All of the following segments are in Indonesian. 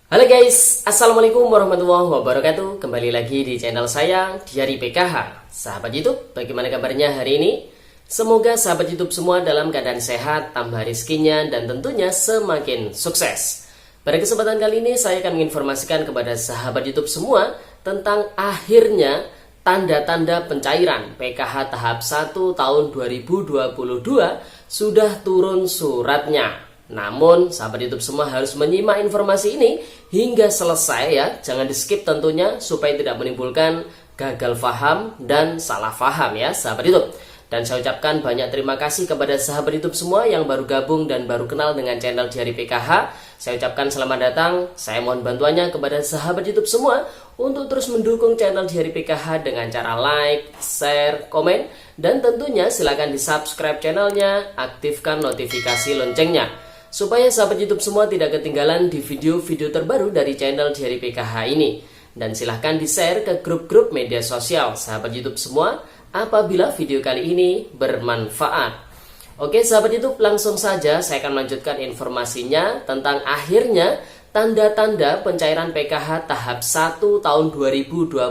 Halo guys, Assalamualaikum warahmatullahi wabarakatuh. Kembali lagi di channel saya, Diari PKH. Sahabat YouTube, bagaimana kabarnya hari ini? Semoga sahabat YouTube semua dalam keadaan sehat, tambah rezekinya, dan tentunya semakin sukses. Pada kesempatan kali ini, saya akan menginformasikan kepada sahabat YouTube semua tentang akhirnya tanda-tanda pencairan PKH tahap 1 tahun 2022 sudah turun suratnya. Namun, sahabat YouTube semua harus menyimak informasi ini hingga selesai ya. Jangan di-skip tentunya supaya tidak menimbulkan gagal paham dan salah paham ya, sahabat YouTube. Dan saya ucapkan banyak terima kasih kepada sahabat YouTube semua yang baru gabung dan baru kenal dengan channel Diari PKH. Saya ucapkan selamat datang. Saya mohon bantuannya kepada sahabat YouTube semua untuk terus mendukung channel Diari PKH dengan cara like, share, komen, dan tentunya silakan di-subscribe channelnya, aktifkan notifikasi loncengnya supaya sahabat YouTube semua tidak ketinggalan di video-video terbaru dari channel Diari PKH ini. Dan silahkan di-share ke grup-grup media sosial sahabat YouTube semua apabila video kali ini bermanfaat. Oke sahabat YouTube, langsung saja saya akan melanjutkan informasinya tentang akhirnya tanda-tanda pencairan PKH tahap 1 tahun 2022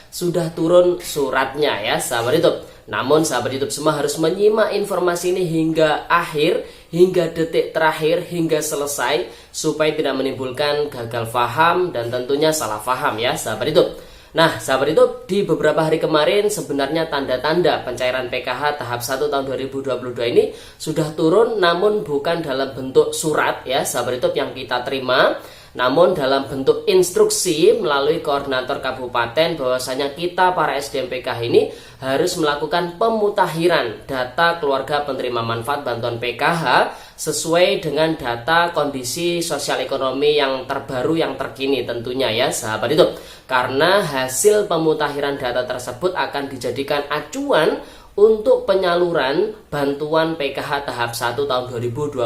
sudah turun suratnya ya sahabat YouTube. Namun sahabat YouTube semua harus menyimak informasi ini hingga akhir, hingga detik terakhir, hingga selesai supaya tidak menimbulkan gagal paham dan tentunya salah paham ya sahabat YouTube. Nah sahabat YouTube, di beberapa hari kemarin sebenarnya tanda-tanda pencairan PKH tahap 1 tahun 2022 ini sudah turun, namun bukan dalam bentuk surat ya sahabat YouTube yang kita terima, namun dalam bentuk instruksi melalui koordinator kabupaten bahwasanya kita para SDM PKH ini harus melakukan pemutakhiran data keluarga penerima manfaat bantuan PKH sesuai dengan data kondisi sosial ekonomi yang terbaru yang terkini tentunya ya sahabat itu. Karena hasil pemutakhiran data tersebut akan dijadikan acuan untuk penyaluran bantuan PKH tahap 1 tahun 2022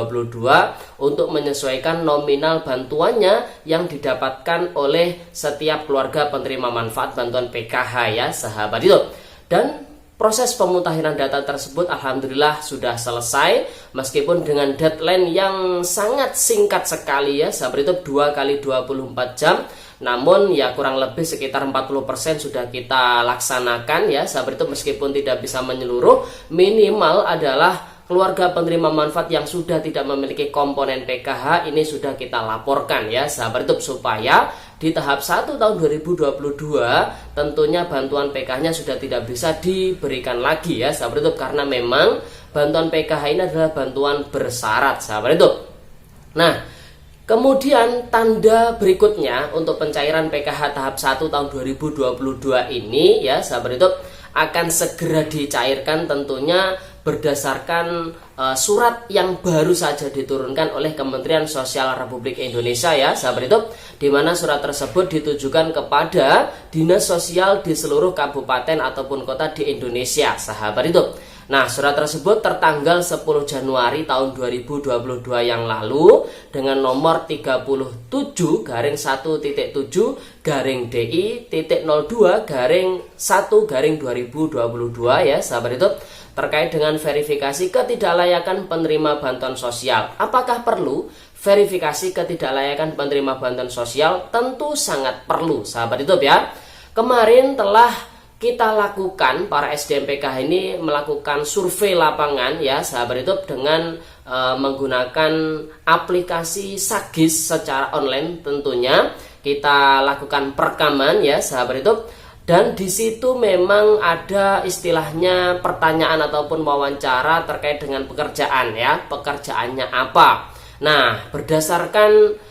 untuk menyesuaikan nominal bantuannya yang didapatkan oleh setiap keluarga penerima manfaat bantuan PKH ya sahabat itu. Dan proses pemutakhiran data tersebut alhamdulillah sudah selesai meskipun dengan deadline yang sangat singkat sekali ya sahabat itu, 2 kali 24 jam. Namun ya kurang lebih sekitar 40% sudah kita laksanakan ya sahabat itu, meskipun tidak bisa menyeluruh, minimal adalah keluarga penerima manfaat yang sudah tidak memiliki komponen PKH ini sudah kita laporkan ya sahabat itu, supaya di tahap 1 tahun 2022 tentunya bantuan PKH-nya sudah tidak bisa diberikan lagi ya sahabat itu, karena memang bantuan PKH ini adalah bantuan bersyarat sahabat itu. Nah, kemudian tanda berikutnya untuk pencairan PKH tahap 1 tahun 2022 ini ya sahabat itu akan segera dicairkan tentunya berdasarkan surat yang baru saja diturunkan oleh Kementerian Sosial Republik Indonesia ya sahabat itu, di mana surat tersebut ditujukan kepada dinas sosial di seluruh kabupaten ataupun kota di Indonesia sahabat itu. Nah, surat tersebut tertanggal 10 Januari tahun 2022 yang lalu dengan nomor 37-DI.02-1-2022 ya sahabat itu, terkait dengan verifikasi ketidaklayakan penerima bantuan sosial. Apakah perlu verifikasi ketidaklayakan penerima bantuan sosial? Tentu sangat perlu sahabat itu ya. Kemarin telah kita lakukan, para SDM PKH ini melakukan survei lapangan ya sahabat itu dengan menggunakan aplikasi Sagis secara online tentunya. Kita lakukan perekaman ya sahabat itu, dan di situ memang ada istilahnya pertanyaan ataupun wawancara terkait dengan pekerjaan ya, pekerjaannya apa. Nah, berdasarkan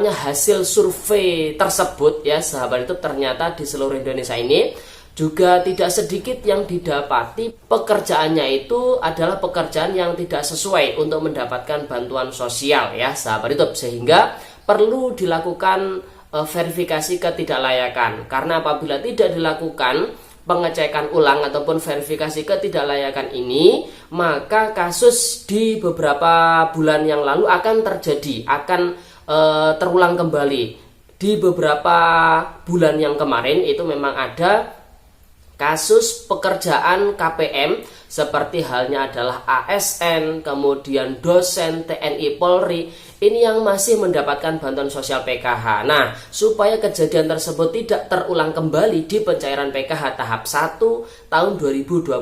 hasil survei tersebut ya sahabat itu, ternyata di seluruh Indonesia ini juga tidak sedikit yang didapati pekerjaannya itu adalah pekerjaan yang tidak sesuai untuk mendapatkan bantuan sosial ya sahabat itu, sehingga perlu dilakukan verifikasi ketidaklayakan. Karena apabila tidak dilakukan pengecekan ulang ataupun verifikasi ketidaklayakan ini, maka kasus di beberapa bulan yang lalu akan terjadi, akan terulang kembali. Di beberapa bulan yang kemarin itu memang ada kasus pekerjaan KPM seperti halnya adalah ASN, kemudian dosen TNI Polri, ini yang masih mendapatkan bantuan sosial PKH. Nah, supaya kejadian tersebut tidak terulang kembali di pencairan PKH tahap 1 tahun 2022,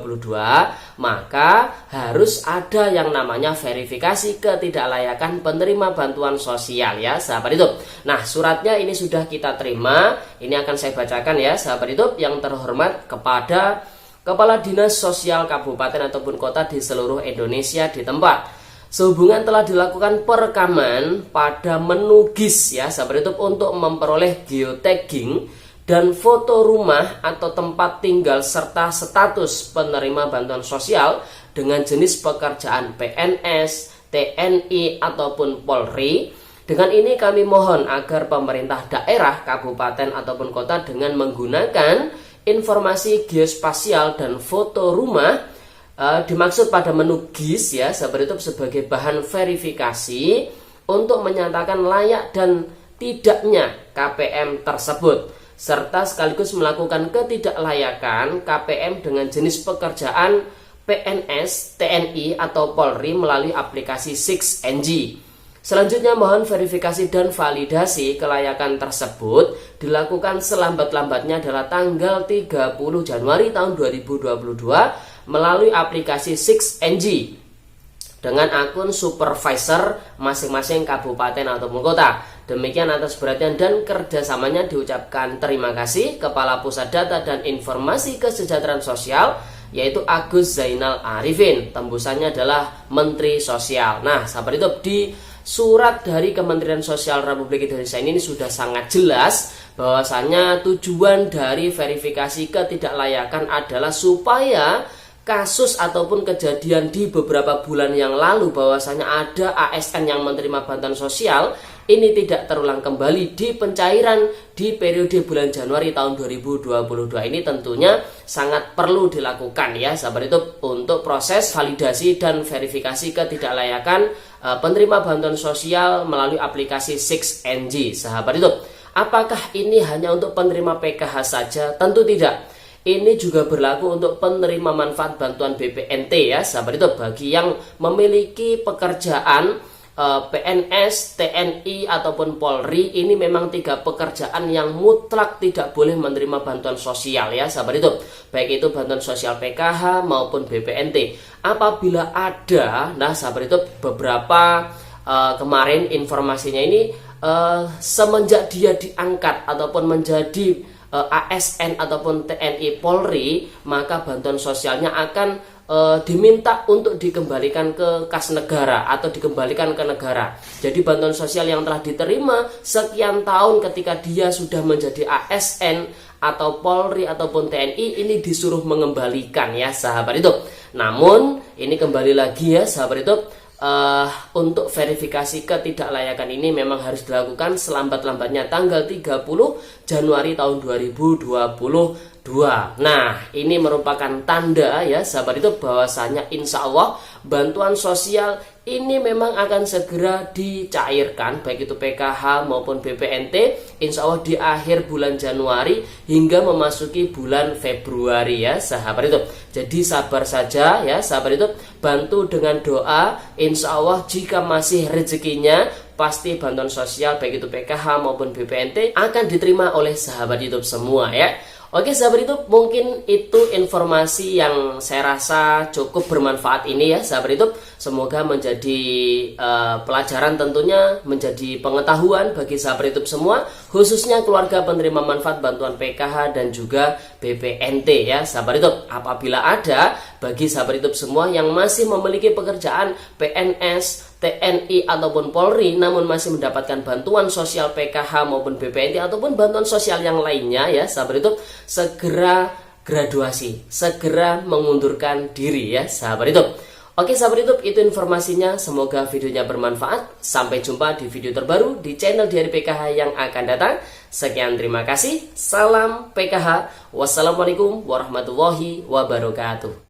maka harus ada yang namanya verifikasi ketidaklayakan penerima bantuan sosial ya sahabat YouTube. Nah, suratnya ini sudah kita terima. Ini akan saya bacakan ya sahabat YouTube. Yang terhormat kepada Kepala Dinas Sosial Kabupaten ataupun Kota di seluruh Indonesia di tempat. Sehubungan telah dilakukan perekaman pada menu GIS ya sahabat YouTube untuk memperoleh geotagging dan foto rumah atau tempat tinggal serta status penerima bantuan sosial dengan jenis pekerjaan PNS, TNI ataupun Polri. Dengan ini kami mohon agar pemerintah daerah, kabupaten ataupun kota dengan menggunakan informasi geospasial dan foto rumah dimaksud pada menu GIS ya sahabat YouTube sebagai bahan verifikasi untuk menyatakan layak dan tidaknya KPM tersebut, serta sekaligus melakukan ketidaklayakan KPM dengan jenis pekerjaan PNS, TNI atau Polri melalui aplikasi 6NG. Selanjutnya mohon verifikasi dan validasi kelayakan tersebut dilakukan selambat-lambatnya adalah tanggal 30 Januari tahun 2022 melalui aplikasi 6NG dengan akun supervisor masing-masing kabupaten ataupun kota. Demikian atas perhatian dan kerjasamanya diucapkan terima kasih Kepala Pusat Data dan Informasi Kesejahteraan Sosial, yaitu Agus Zainal Arifin. Tembusannya adalah Menteri Sosial. Nah sahabat YouTube, di surat dari Kementerian Sosial Republik Indonesia ini sudah sangat jelas bahwasanya tujuan dari verifikasi ketidaklayakan adalah supaya kasus ataupun kejadian di beberapa bulan yang lalu bahwasanya ada ASN yang menerima bantuan sosial ini tidak terulang kembali di pencairan di periode bulan Januari tahun 2022. Ini tentunya sangat perlu dilakukan ya sahabat itu untuk proses validasi dan verifikasi ketidaklayakan penerima bantuan sosial melalui aplikasi 6NG sahabat itu. Apakah ini hanya untuk penerima PKH saja? Tentu tidak. Ini juga berlaku untuk penerima manfaat bantuan BPNT ya sahabat itu, bagi yang memiliki pekerjaan PNS, TNI ataupun Polri. Ini memang 3 pekerjaan yang mutlak tidak boleh menerima bantuan sosial ya sahabat itu, baik itu bantuan sosial PKH maupun BPNT. Apabila ada, nah sahabat itu beberapa kemarin informasinya ini semenjak dia diangkat ataupun menjadi ASN ataupun TNI Polri, maka bantuan sosialnya akan diminta untuk dikembalikan ke kas negara atau dikembalikan ke negara. Jadi bantuan sosial yang telah diterima sekian tahun ketika dia sudah menjadi ASN atau Polri ataupun TNI ini disuruh mengembalikan ya sahabat itu. Namun ini kembali lagi ya sahabat itu, untuk verifikasi ketidaklayakan ini memang harus dilakukan selambat-lambatnya tanggal 30 Januari tahun 2022. Nah, ini merupakan tanda ya sahabat itu bahwasanya insya Allah bantuan sosial ini memang akan segera dicairkan, baik itu PKH maupun BPNT, insya Allah di akhir bulan Januari hingga memasuki bulan Februari ya sahabat itu. Jadi sabar saja ya sahabat itu, bantu dengan doa, insya Allah jika masih rezekinya pasti bantuan sosial baik itu PKH maupun BPNT akan diterima oleh sahabat YouTube semua ya. Oke sahabat YouTube, mungkin itu informasi yang saya rasa cukup bermanfaat ini ya sahabat YouTube. Semoga menjadi pelajaran, tentunya menjadi pengetahuan bagi sahabat YouTube semua, khususnya keluarga penerima manfaat bantuan PKH dan juga BPNT ya sahabat YouTube. Apabila ada bagi sahabat YouTube semua yang masih memiliki pekerjaan PNS, TNI ataupun Polri namun masih mendapatkan bantuan sosial PKH maupun BPNT ataupun bantuan sosial yang lainnya ya sahabat YouTube, segera graduasi, segera mengundurkan diri ya sahabat YouTube. Oke sahabat YouTube, itu informasinya, semoga videonya bermanfaat. Sampai jumpa di video terbaru di channel Diari PKH yang akan datang. Sekian, terima kasih, salam PKH, wassalamualaikum warahmatullahi wabarakatuh.